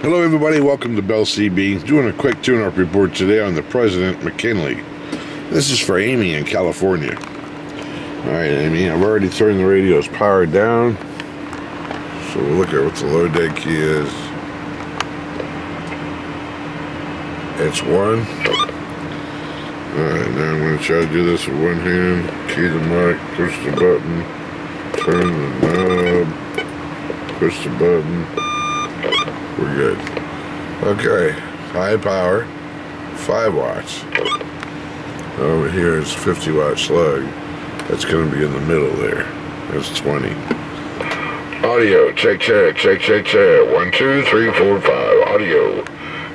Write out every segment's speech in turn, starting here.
Hello everybody, welcome to Bell CB. Doing a quick tune-up report today on the President McKinley. This is for Amy in California. Alright Amy, I've already turned the radio's power down. So we'll look at what the low dead key is. It's 1. Alright, now I'm going to try to do this with one hand. Key the mic, push the button, turn the knob, push the button. We're good. Okay, high power, 5 watts. Over here is 50 watt slug. That's going to be in the middle there. That's 20. Audio, check, check, check, check, check. 1, 2, 3, 4, 5. Audio,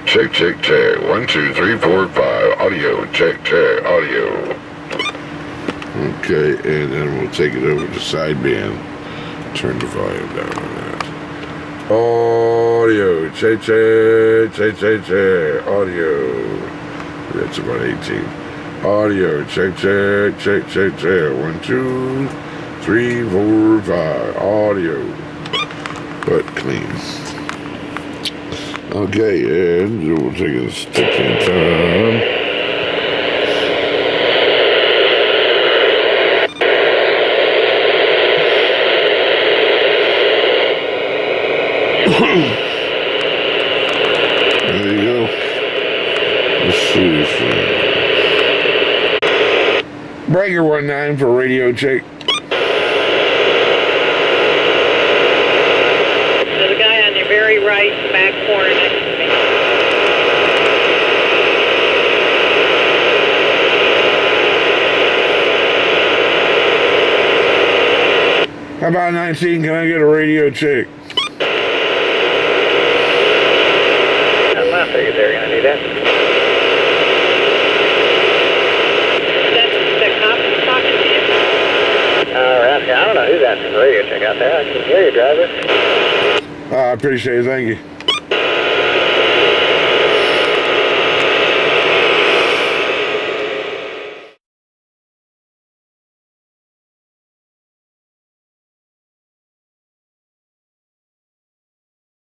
check, check, check. 1, 2, 3, 4, 5. Audio, check, check. Audio. Okay, and then we'll take it over to sideband. Turn the volume down on that. Audio, check, check, check, check, check. Audio. That's about 18. Audio, check, check, check, check, check. 1, 2, 3, 4, 5. Audio. But clean. Okay, and we'll take a stick in time. There you go. Let's see this. Breaker 19 for radio check. There's a guy on your very right back corner next to me. How about 19? Can I get a radio check? I figured they were going to do that. That's the cop talking to you. I don't know who's asking for radio check out there. I can hear you, driver. I appreciate it. Thank you.